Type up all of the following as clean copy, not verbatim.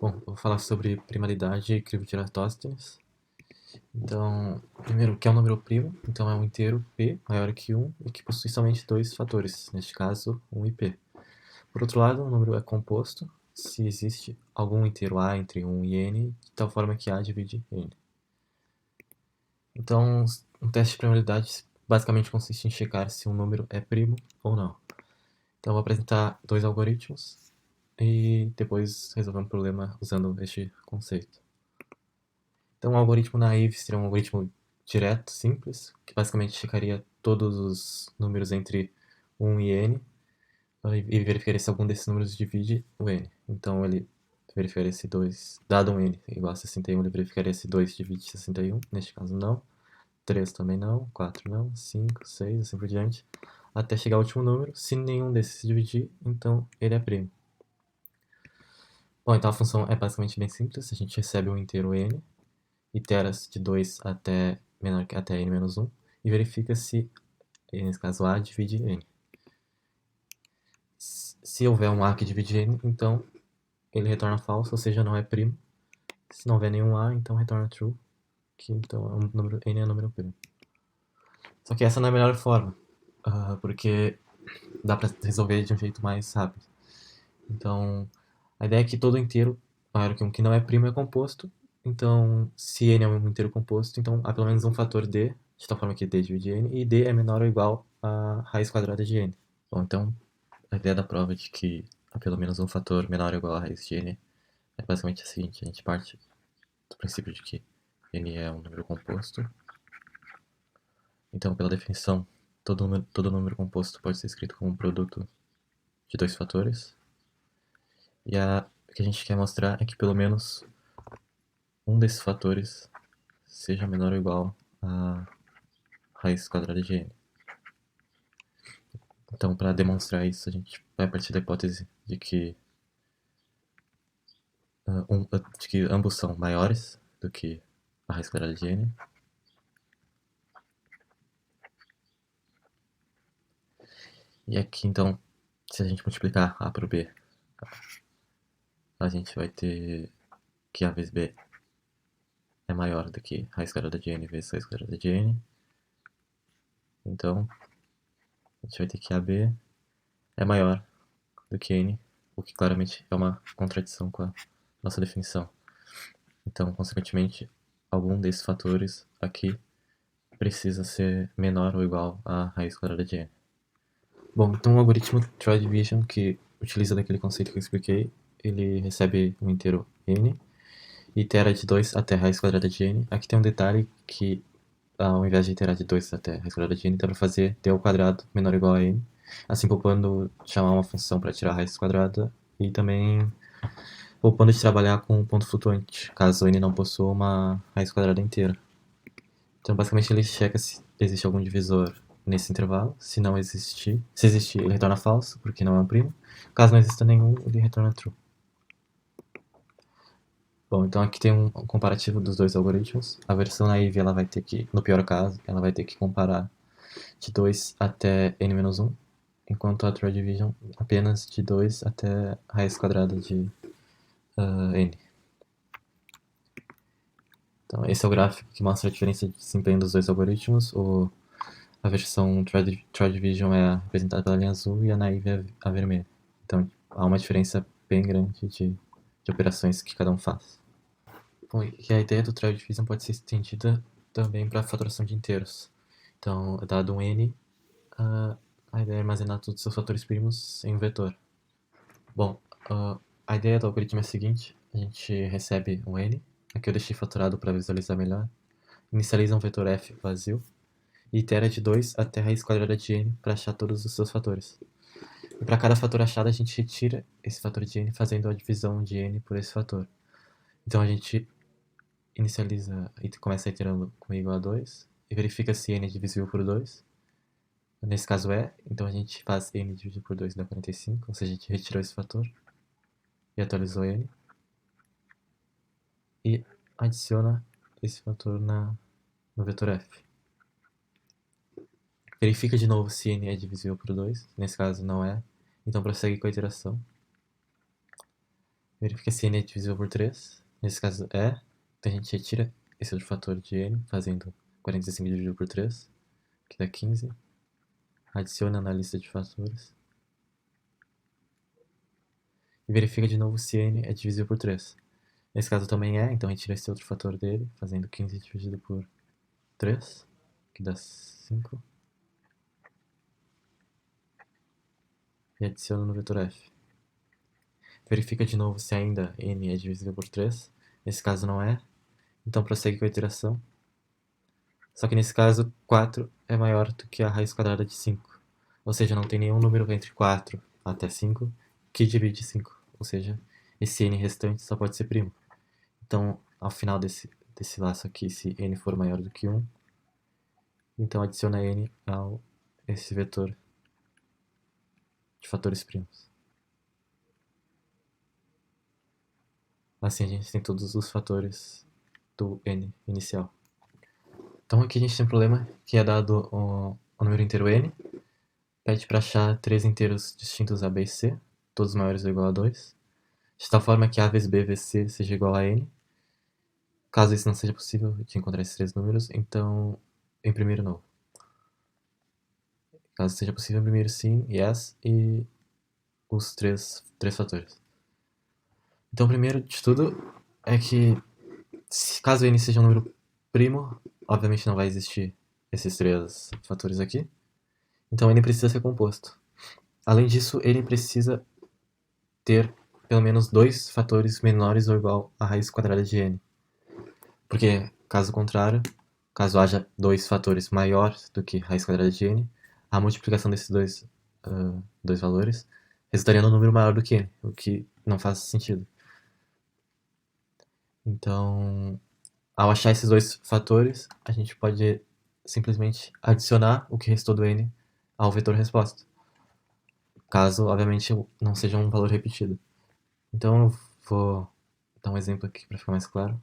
Bom, eu vou falar sobre primalidade e crivo de Eratóstenes. Então, primeiro, o que é um número primo? Então, é um inteiro p maior que 1 e que possui somente dois fatores, neste caso, 1 e p. Por outro lado, um número é composto se existe algum inteiro a entre 1 e n, de tal forma que a divide n. Então, um teste de primalidade basicamente consiste em checar se um número é primo ou não. Então, eu vou apresentar dois algoritmos e depois resolver um problema usando este conceito. Então, um algoritmo naive seria um algoritmo direto, simples, que basicamente checaria todos os números entre 1 e n e verificaria se algum desses números divide o n. Então, ele verificaria se 2, dado um n igual a 61, ele verificaria se 2 divide 61, neste caso não, 3 também não, 4 não, 5, 6, assim por diante, até chegar ao último número. Se nenhum desses dividir, então ele é primo. Bom, então a função é basicamente bem simples, a gente recebe um inteiro n, iteras de 2 até menor que até n menos 1 e verifica se, nesse caso, a divide n. Se houver um a que divide n, então ele retorna falso, ou seja, não é primo. Se não houver nenhum a, então retorna true, que então é um número, n é um número primo. Só que essa não é a melhor forma, porque dá para resolver de um jeito mais rápido. Então, a ideia é que todo inteiro maior que um que não é primo é composto. Então, se n é um inteiro composto, então há pelo menos um fator d, de tal forma que d divide n, e d é menor ou igual a raiz quadrada de n. Bom, então, a ideia da prova de que há pelo menos um fator menor ou igual a raiz de n é basicamente a seguinte: a gente parte do princípio de que n é um número composto. Então, pela definição, todo número composto pode ser escrito como um produto de dois fatores. E o que a gente quer mostrar é que pelo menos um desses fatores seja menor ou igual a raiz quadrada de n. Então, para demonstrar isso, a gente vai partir da hipótese de que, de que ambos são maiores do que a raiz quadrada de n. E aqui, então, se a gente multiplicar a por b, a gente vai ter que a vezes b é maior do que raiz quadrada de n vezes raiz quadrada de n. Então, a gente vai ter que AB é maior do que n, o que claramente é uma contradição com a nossa definição. Então, consequentemente, algum desses fatores aqui precisa ser menor ou igual a raiz quadrada de n. Bom, então o algoritmo Troy Division, que utiliza daquele conceito que eu expliquei, ele recebe um inteiro n, e itera de 2 até a raiz quadrada de n. Aqui tem um detalhe que, ao invés de iterar de 2 até a raiz quadrada de n, dá para fazer d ao quadrado menor ou igual a n, assim poupando chamar uma função para tirar a raiz quadrada e também poupando de trabalhar com um ponto flutuante, caso n não possua uma raiz quadrada inteira. Então, basicamente, ele checa se existe algum divisor nesse intervalo. Se não existir, se existir, ele retorna falso, porque não é um primo. Caso não exista nenhum, ele retorna true. Bom, então aqui tem um comparativo dos dois algoritmos. A versão naive, ela vai ter que, no pior caso, ela vai ter que comparar de 2 até n-1, enquanto a Troy Division apenas de 2 até raiz quadrada de n. Então, esse é o gráfico que mostra a diferença de desempenho dos dois algoritmos. A versão Troy Division é representada pela linha azul e a naive é a vermelha. Então, há uma diferença bem grande de operações que cada um faz. Bom, e a ideia do Troy Division pode ser estendida também para a fatoração de inteiros. Então, dado um n, a ideia é armazenar todos os seus fatores primos em um vetor. Bom, a ideia do algoritmo é a seguinte: a gente recebe um n, aqui eu deixei fatorado para visualizar melhor, inicializa um vetor f vazio e itera de 2 até a raiz quadrada de n para achar todos os seus fatores. E para cada fator achado, a gente retira esse fator de n fazendo a divisão de n por esse fator. Então a gente inicializa e começa iterando com igual a 2 e verifica se n é divisível por 2. Nesse caso é, então a gente faz n dividido por 2 dá 45, ou seja, a gente retirou esse fator e atualizou n. E adiciona esse fator no vetor f. Verifica de novo se n é divisível por 2, nesse caso não é, então prossegue com a iteração. Verifica se n é divisível por 3. Nesse caso é. Então a gente retira esse outro fator de n, fazendo 45 dividido por 3, que dá 15. Adiciona na lista de fatores. E verifica de novo se n é divisível por 3. Nesse caso também é, então retira esse outro fator dele, fazendo 15 dividido por 3, que dá 5. E adiciona no vetor f. Verifica de novo se ainda n é divisível por 3. Nesse caso não é, então prossegue com a iteração. Só que nesse caso, 4 é maior do que a raiz quadrada de 5. Ou seja, não tem nenhum número entre 4 até 5 que divide 5. Ou seja, esse n restante só pode ser primo. Então, ao final desse laço aqui, se n for maior do que 1, então adiciona n ao esse vetor de fatores primos. Assim a gente tem todos os fatores do n inicial. Então aqui a gente tem um problema que é dado o número inteiro n, pede para achar três inteiros distintos a, b e c, todos maiores ou igual a 2, de tal forma que a vezes b vezes c seja igual a n. Caso isso não seja possível de encontrar esses três números, então imprimir o novo. Caso seja possível, imprimir sim, yes, e os três fatores. Então, primeiro de tudo é que, caso n seja um número primo, obviamente não vai existir esses três fatores aqui. Então, n precisa ser composto. Além disso, n precisa ter pelo menos dois fatores menores ou igual à raiz quadrada de n. Porque, caso contrário, caso haja dois fatores maiores do que raiz quadrada de n, a multiplicação desses dois valores resultaria num número maior do que n, o que não faz sentido. Então, ao achar esses dois fatores, a gente pode simplesmente adicionar o que restou do n ao vetor resposta, caso, obviamente, não seja um valor repetido. Então, eu vou dar um exemplo aqui para ficar mais claro.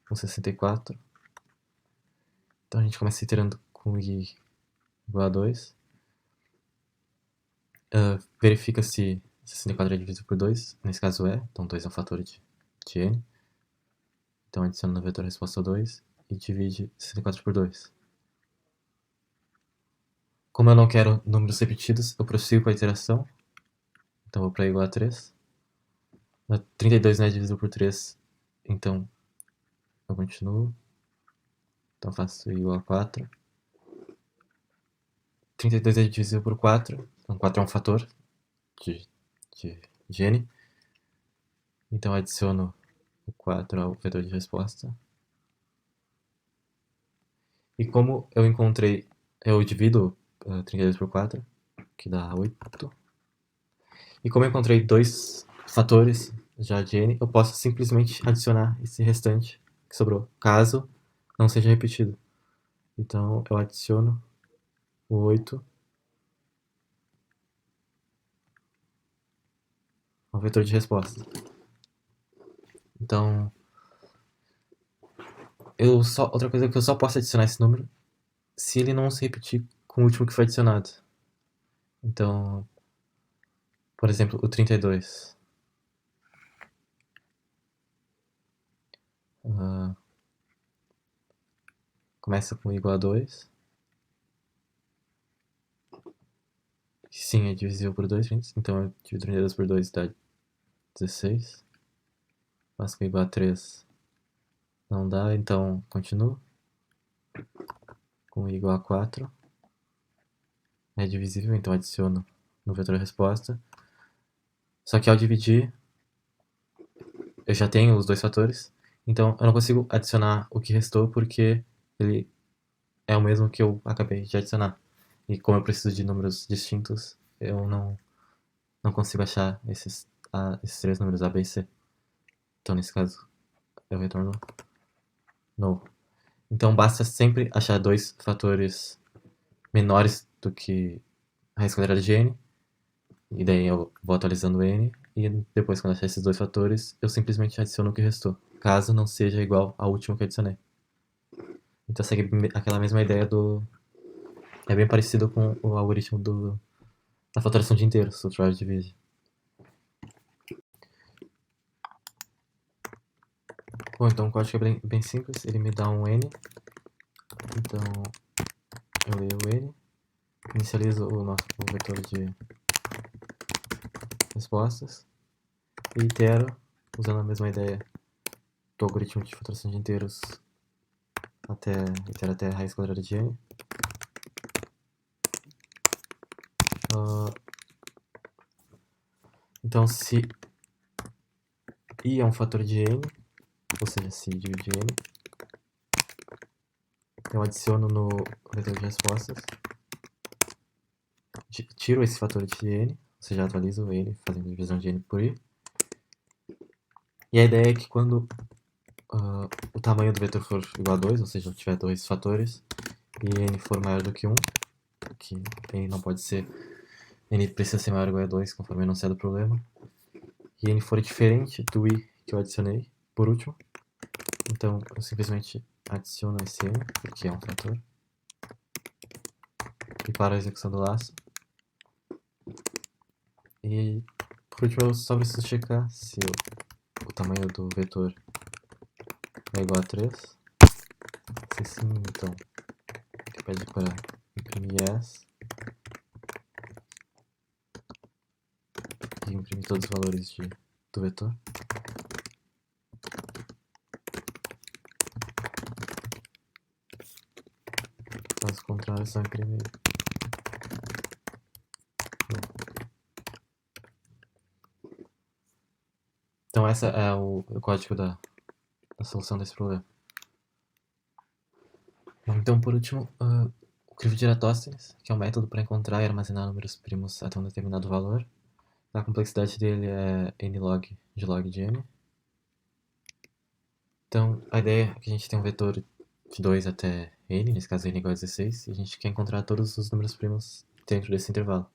Com 64. Então, a gente começa iterando com i igual a 2. Verifica se 64 é divisível por 2. Nesse caso é. Então, 2 é um fator de n. Então, adiciona no vetor resposta 2 e divide 64 por 2. Como eu não quero números repetidos, eu prossigo com a iteração. Então, vou para igual a 3. 32 não é divisível por 3, então eu continuo. Então, faço igual a 4. 32 é divisível por 4. Então, 4 é um fator de n. Então, adiciono o 4 ao vetor de resposta. E como eu divido 32 por 4, que dá 8. E como eu encontrei dois fatores já de n, eu posso simplesmente adicionar esse restante que sobrou, caso não seja repetido. Então, eu adiciono o 8 ao vetor de resposta. Então, outra coisa é que eu só posso adicionar esse número se ele não se repetir com o último que foi adicionado. Então, por exemplo, o 32. Começa com igual a 2. Sim, é divisível por 2, gente. Então eu divido 32 por 2 dá 16. Faço com igual a 3. Não dá, então continuo. Com igual a 4. É divisível, então adiciono no vetor resposta. Só que ao dividir, eu já tenho os dois fatores. Então eu não consigo adicionar o que restou porque ele é o mesmo que eu acabei de adicionar. E como eu preciso de números distintos, eu não consigo achar esses três números A, B e C. Então nesse caso, eu retorno no. Então basta sempre achar dois fatores menores do que a raiz quadrada de n. E daí eu vou atualizando n. E depois, quando achar esses dois fatores, eu simplesmente adiciono o que restou, caso não seja igual ao último que eu adicionei. Então segue aquela mesma ideia do. É bem parecido com o algoritmo da fatoração de inteiros, o Trove Division. Bom, então o código é bem simples, ele me dá um N, então eu leio o N, inicializo o vetor de respostas e itero, usando a mesma ideia do algoritmo de faturação de inteiros, itero até a raiz quadrada de N. Então, se I é um fator de N, ou seja, se divide N, eu adiciono no vetor de respostas, tiro esse fator de N, ou seja, atualizo N fazendo divisão de N por I. E a ideia é que quando o tamanho do vetor for igual a 2, ou seja, eu tiver dois fatores, e N for maior do que 1, que N não pode ser, N precisa ser maior ou igual a 2, conforme enunciado do problema, e N for diferente do I que eu adicionei, por último, então eu simplesmente adiciono esse N, que é um fator, e paro a execução do laço. E por último eu só preciso checar se o tamanho do vetor é igual a 3. Se sim, então ele pede para imprimir yes e imprimir todos os valores do vetor. Caso contrário, é só imprimir. Então essa é o código da solução desse problema. Então, por último, o crivo de Eratóstenes, que é um método para encontrar e armazenar números primos até um determinado valor. A complexidade dele é n log de log de n. Então, a ideia é que a gente tem um vetor de 2 até n, nesse caso n igual a 16, e a gente quer encontrar todos os números primos dentro desse intervalo.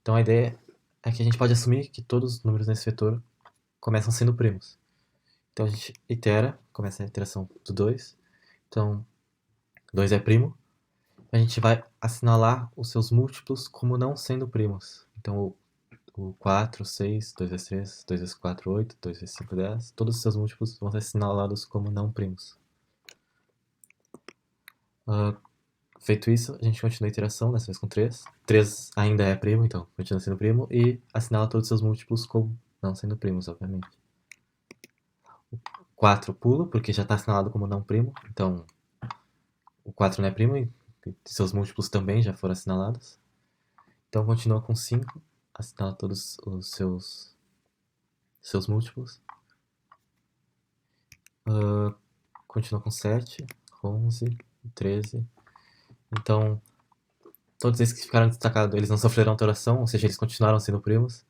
Então, a ideia é que a gente pode assumir que todos os números nesse vetor começam sendo primos. Então, a gente itera, começa a iteração do 2. Então, 2 é primo. A gente vai assinalar os seus múltiplos como não sendo primos. Então, o 4, 6, 2 vezes 3, 2 vezes 4, 8, 2 vezes 5, 10. Todos os seus múltiplos vão ser assinalados como não primos. Feito isso, a gente continua a iteração, dessa vez com 3. 3 ainda é primo, então continua sendo primo. E assinala todos os seus múltiplos como não sendo primos, obviamente. O 4 pula, porque já está assinalado como não primo. Então, o 4 não é primo e seus múltiplos também já foram assinalados. Então, continua com 5. Assinala todos os seus múltiplos. Continua com 7, 11, 13. Então, todos esses que ficaram destacados, eles não sofreram alteração, ou seja, eles continuaram sendo primos.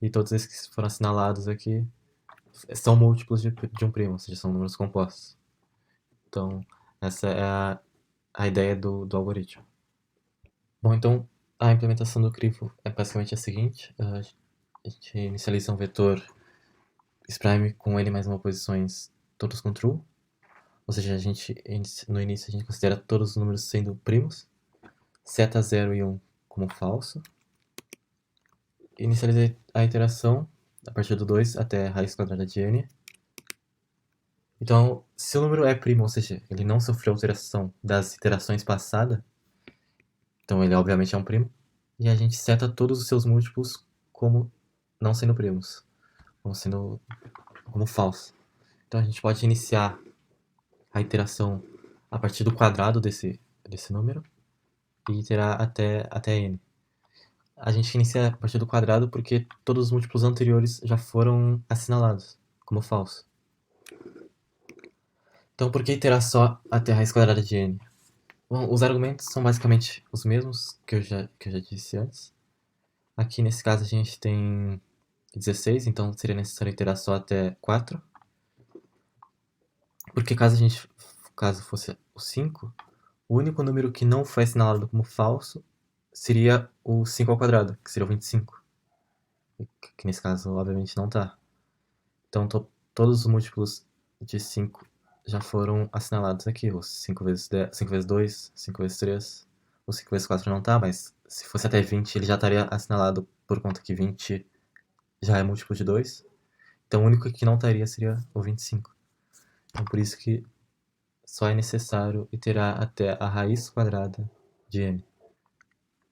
E todos esses que foram assinalados aqui são múltiplos de um primo, ou seja, são números compostos. Então, essa é a ideia do algoritmo. Bom, então, a implementação do crivo é basicamente a seguinte. A gente inicializa um vetor sprime com n mais 1 posições, todos com true. Ou seja, no início a gente considera todos os números sendo primos. Seta 0 e 1 como falso. Inicializa a iteração a partir do 2 até a raiz quadrada de n. Então, se o número é primo, ou seja, ele não sofreu alteração das iterações passadas, então ele obviamente é um primo, e a gente seta todos os seus múltiplos como não sendo primos, como falso. Então a gente pode iniciar a iteração a partir do quadrado desse número e iterar até n. A gente inicia a partir do quadrado porque todos os múltiplos anteriores já foram assinalados como falso. Então, por que iterar só até a raiz quadrada de n? Bom, os argumentos são basicamente os mesmos que eu já disse antes. Aqui, nesse caso, a gente tem 16, então seria necessário iterar só até 4. Porque caso fosse o 5, o único número que não foi assinalado como falso seria o 5 ao quadrado, que seria o 25. Que nesse caso, obviamente, não está. Então, todos os múltiplos de 5 já foram assinalados aqui. Os 5 vezes 2, 5 vezes 3. O 5 vezes 4 não está, mas se fosse até 20, ele já estaria assinalado por conta que 20 já é múltiplo de 2. Então, o único que não estaria seria o 25. Então, por isso que só é necessário iterar até a raiz quadrada de n.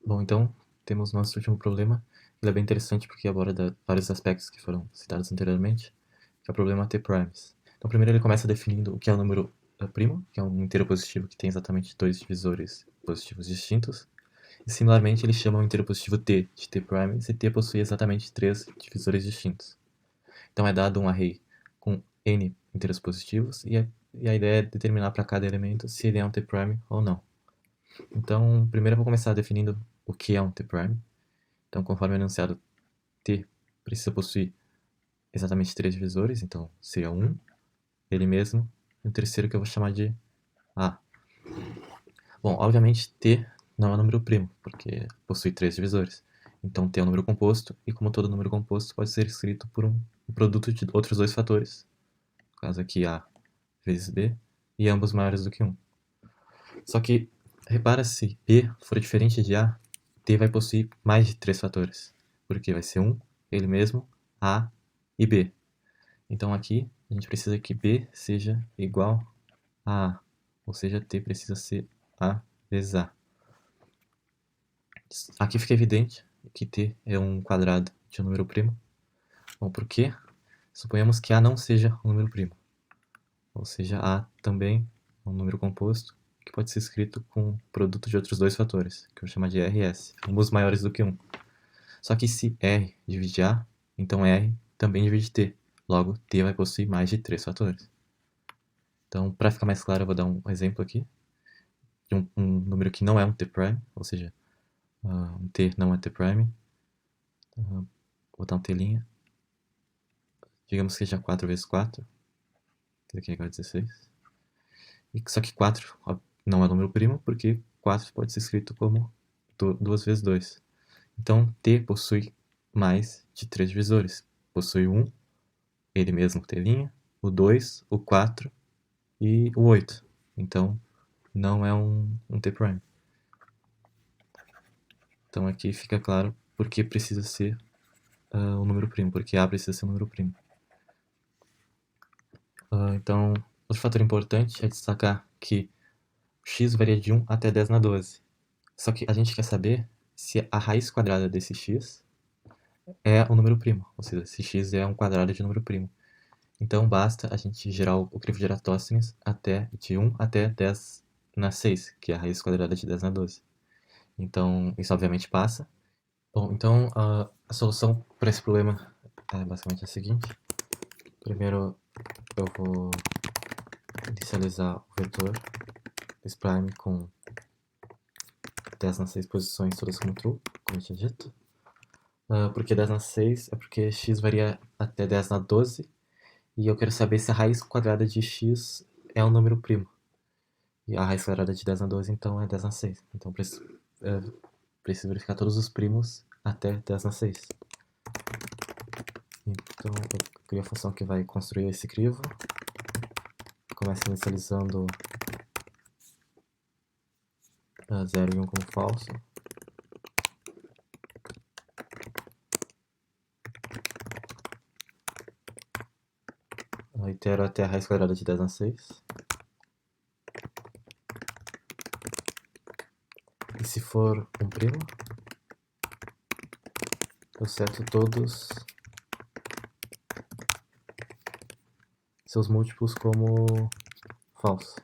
Bom, então, temos nosso último problema. Ele é bem interessante porque aborda vários aspectos que foram citados anteriormente, que é o problema T-primes. Então, primeiro ele começa definindo o que é o número primo, que é um inteiro positivo que tem exatamente dois divisores positivos distintos. E, similarmente, ele chama o inteiro positivo t de T' se t possui exatamente três divisores distintos. Então, é dado um array com n inteiros positivos e a ideia é determinar para cada elemento se ele é um T' ou não. Então, primeiro eu vou começar definindo o que é um T'. Então, conforme enunciado, T precisa possuir exatamente três divisores, então seria 1, ele mesmo, e o terceiro que eu vou chamar de A. Bom, obviamente T não é um número primo, porque possui três divisores. Então T é um número composto, e como todo número composto, pode ser escrito por um produto de outros dois fatores. No caso aqui A vezes B, e ambos maiores do que 1. Só que, repara, se B for diferente de A, T vai possuir mais de três fatores, porque vai ser 1, ele mesmo, A e B. Então aqui a gente precisa que B seja igual a A, ou seja, T precisa ser A vezes A. Aqui fica evidente que T é um quadrado de um número primo. Bom, por quê? Suponhamos que A não seja um número primo, ou seja, A também é um número composto que pode ser escrito com produto de outros dois fatores, que eu vou chamar de R e S, ambos maiores do que 1. Só que se R divide A, então R também divide T. Logo, T vai possuir mais de três fatores. Então, para ficar mais claro, eu vou dar um exemplo aqui de um número que não é um T', ou seja, um T não é T'. Vou botar um T'. Digamos que seja 4 vezes 4, que aqui é igual a 16. Só que 4 não é número primo, porque 4 pode ser escrito como 2 vezes 2. Então, T possui mais de três divisores. Possui 1, ele mesmo T', o 2, o 4 e o 8. Então, não é um T'. Então, aqui fica claro porque precisa ser um número primo, porque A precisa ser um número primo. Então, outro fator importante é destacar que x varia de 1 até 10 na 12. Só que a gente quer saber se a raiz quadrada desse x é um número primo, ou seja, se x é um quadrado de número primo. Então, basta a gente gerar o crivo de Eratóstenes de 1 até 10 na 6, que é a raiz quadrada de 10 na 12. Então, isso obviamente passa. Bom, então a solução para esse problema é basicamente a seguinte. Primeiro, eu vou inicializar o vetor S'Prime com 10 nas 6 posições, todas como true, como eu tinha dito. Por que 10 na 6? É porque x varia até 10 na 12, e eu quero saber se a raiz quadrada de x é um número primo. E a raiz quadrada de 10 na 12, então, é 10 na 6. Então, preciso verificar todos os primos até 10 na 6. Então, eu crio a função que vai construir esse crivo. Começa inicializando 0 e 1 como falso. Itero até a raiz quadrada de 10 na 6. E se for um primo, eu seto todos seus múltiplos como falso.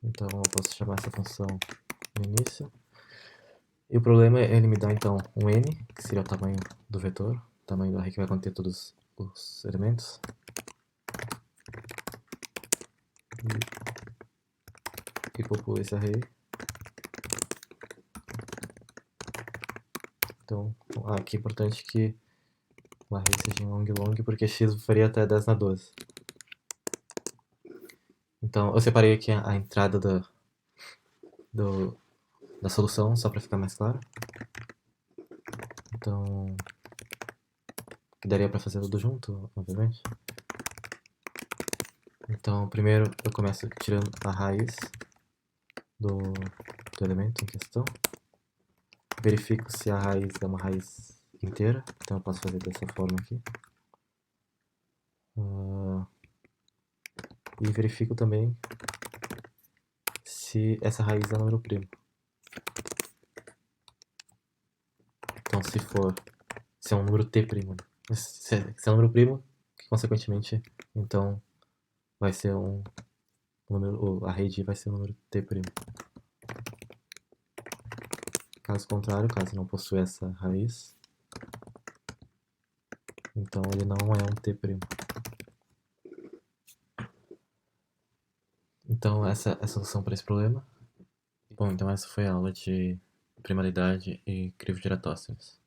Então eu posso chamar essa função no início. E o problema é ele me dar então um n, que seria o tamanho do vetor, o tamanho do array que vai conter todos os elementos. E populo esse array. Então, aqui é importante que o array seja em long, porque x varia até 10 na 12. Então, eu separei aqui a entrada da solução, só para ficar mais claro. Então, que daria para fazer tudo junto, obviamente. Então, primeiro eu começo tirando a raiz do elemento em questão. Verifico se a raiz é uma raiz inteira, então eu posso fazer dessa forma aqui. E verifico também se essa raiz é número primo. Então se é um número t primo, né? Se é um número primo, consequentemente, então vai ser um número, a rede vai ser um número t primo. Caso contrário, caso não possua essa raiz, então ele não é um t primo. Então essa é a solução para esse problema. Bom, então essa foi a aula de primalidade e crivo de Eratóstenes.